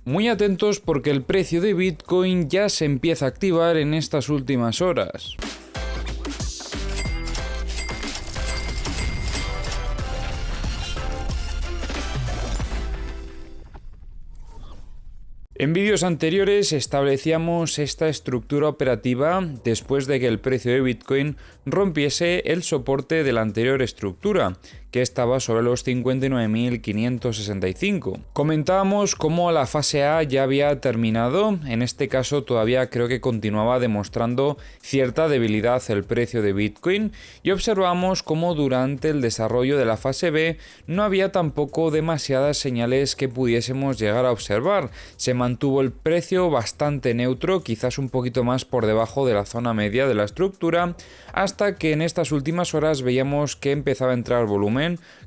Muy atentos porque el precio de Bitcoin ya se empieza a activar en estas últimas horas. En vídeos anteriores establecíamos esta estructura operativa después de que el precio de Bitcoin rompiese el soporte de la anterior estructura, que estaba sobre los 59.565. Comentábamos cómo la fase A ya había terminado, en este caso todavía creo que continuaba demostrando cierta debilidad el precio de Bitcoin, y observamos cómo durante el desarrollo de la fase B no había tampoco demasiadas señales que pudiésemos llegar a observar. Se mantuvo el precio bastante neutro, quizás un poquito más por debajo de la zona media de la estructura, hasta que en estas últimas horas veíamos que empezaba a entrar volumen.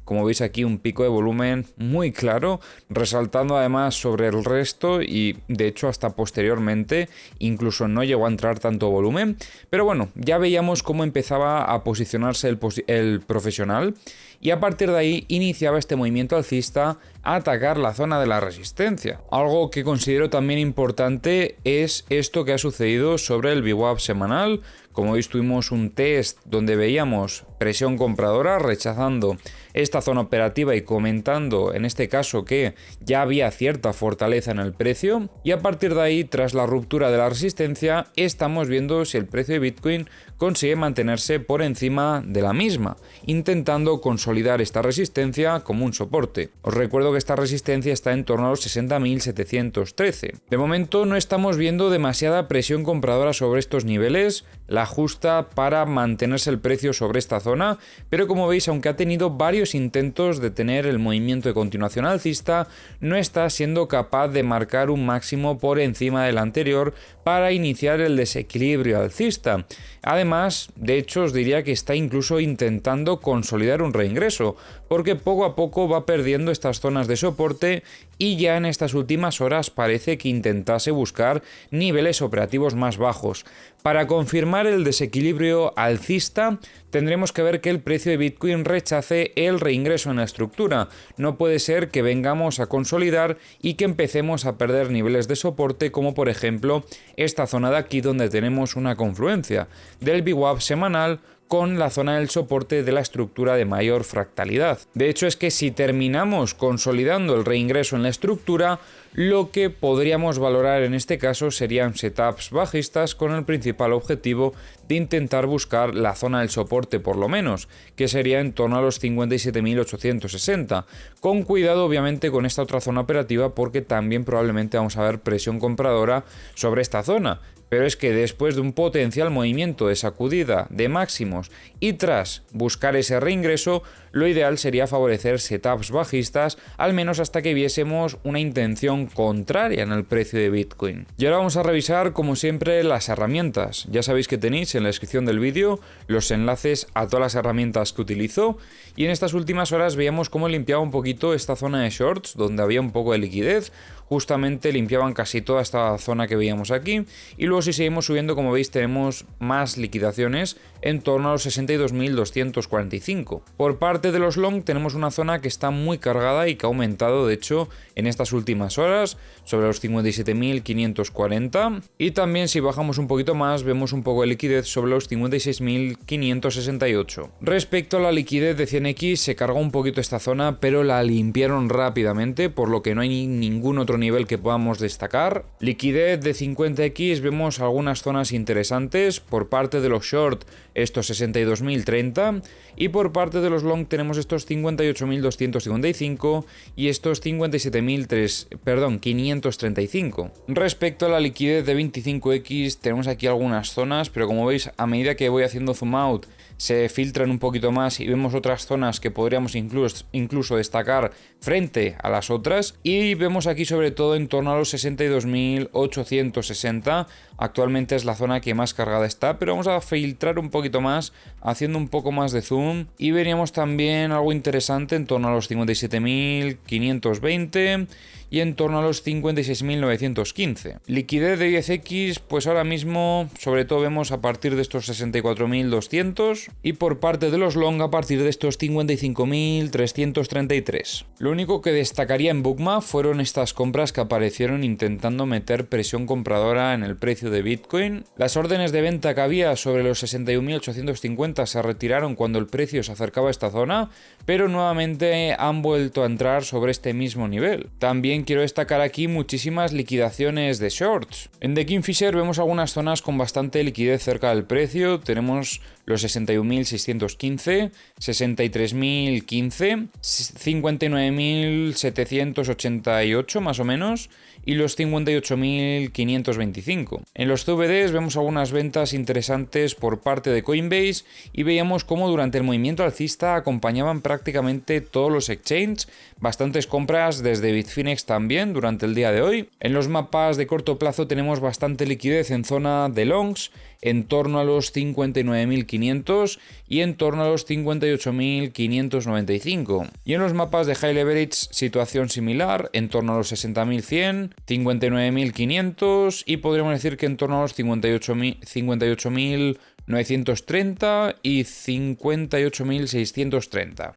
Como veis aquí, un pico de volumen muy claro, resaltando además sobre el resto, y de hecho hasta posteriormente incluso no llegó a entrar tanto volumen, pero bueno, ya veíamos cómo empezaba a posicionarse el profesional, y a partir de ahí iniciaba este movimiento alcista a atacar la zona de la resistencia. Algo que considero también importante es esto que ha sucedido sobre el VWAP semanal. Como veis, tuvimos un test donde veíamos presión compradora rechazando esta zona operativa y comentando en este caso que ya había cierta fortaleza en el precio, y a partir de ahí, tras la ruptura de la resistencia, estamos viendo si el precio de Bitcoin consigue mantenerse por encima de la misma, intentando consolidar esta resistencia como un soporte. Os recuerdo que esta resistencia está en torno a los 60.713. De momento no estamos viendo demasiada presión compradora sobre estos niveles, la justa para mantenerse el precio sobre esta zona, pero como veis, aunque ha tenido varios intentos de tener el movimiento de continuación alcista, no está siendo capaz de marcar un máximo por encima del anterior para iniciar el desequilibrio alcista. Además, de hecho, os diría que está incluso intentando consolidar un reingreso, porque poco a poco va perdiendo estas zonas de soporte, y ya en estas últimas horas parece que intentase buscar niveles operativos más bajos. Para confirmar el desequilibrio alcista, tendremos que ver que el precio de Bitcoin rechace el reingreso en la estructura. No puede ser que vengamos a consolidar y que empecemos a perder niveles de soporte, como por ejemplo esta zona de aquí, donde tenemos una confluencia del VWAP semanal con la zona del soporte de la estructura de mayor fractalidad. De hecho, es que si terminamos consolidando el reingreso en la estructura, lo que podríamos valorar en este caso serían setups bajistas con el principal objetivo de intentar buscar la zona del soporte, por lo menos, que sería en torno a los 57.860. Con cuidado obviamente con esta otra zona operativa, porque también probablemente vamos a ver presión compradora sobre esta zona. Pero es que después de un potencial movimiento de sacudida de máximos y tras buscar ese reingreso, lo ideal sería favorecer setups bajistas, al menos hasta que viésemos una intención contraria en el precio de Bitcoin. Y ahora vamos a revisar, como siempre, las herramientas. Ya sabéis que tenéis en la descripción del vídeo los enlaces a todas las herramientas que utilizo, y en estas últimas horas veíamos cómo limpiaba un poquito esta zona de shorts, donde había un poco de liquidez. Justamente limpiaban casi toda esta zona que veíamos aquí, y luego si seguimos subiendo, como veis, tenemos más liquidaciones en torno a los 62.245. Por parte de los long tenemos una zona que está muy cargada y que ha aumentado, de hecho, en estas últimas horas, sobre los 57.540, y también si bajamos un poquito más vemos un poco de liquidez sobre los 56.568. Respecto a la liquidez de 100x, se cargó un poquito esta zona, pero la limpiaron rápidamente, por lo que no hay ningún otro nivel que podamos destacar. Liquidez de 50x, vemos algunas zonas interesantes por parte de los short, estos 62.030, y por parte de los long tenemos estos 58.255 y estos 57.535. Respecto a la liquidez de 25x, tenemos aquí algunas zonas, pero como veis, a medida que voy haciendo zoom out se filtran un poquito más y vemos otras zonas que podríamos incluso destacar frente a las otras, y vemos aquí sobre todo en torno a los 62.860. Actualmente es la zona que más cargada está, pero vamos a filtrar un poquito más haciendo un poco más de zoom, y veríamos también algo interesante en torno a los 57.520 y en torno a los 56.915. Liquidez de 10X, pues ahora mismo sobre todo vemos a partir de estos 64.200 y por parte de los long a partir de estos 55.333. Lo único que destacaría en Bookmap fueron estas compras que aparecieron intentando meter presión compradora en el precio de Bitcoin. Las órdenes de venta que había sobre los 61.850 se retiraron cuando el precio se acercaba a esta zona, pero nuevamente han vuelto a entrar sobre este mismo nivel. También quiero destacar aquí muchísimas liquidaciones de shorts. En The Kingfisher vemos algunas zonas con bastante liquidez cerca del precio. Tenemos los 61.615, 63.015, 59.788 más o menos y los 58.525. En los CVDs vemos algunas ventas interesantes por parte de Coinbase y veíamos cómo durante el movimiento alcista acompañaban prácticamente todos los exchanges, bastantes compras desde Bitfinex también durante el día de hoy. En los mapas de corto plazo tenemos bastante liquidez en zona de longs, en torno a los 59.500 y en torno a los 58.595. Y en los mapas de high leverage situación similar, en torno a los 60.100, 59.500 y podríamos decir que en torno a los 58.930 y 58.630.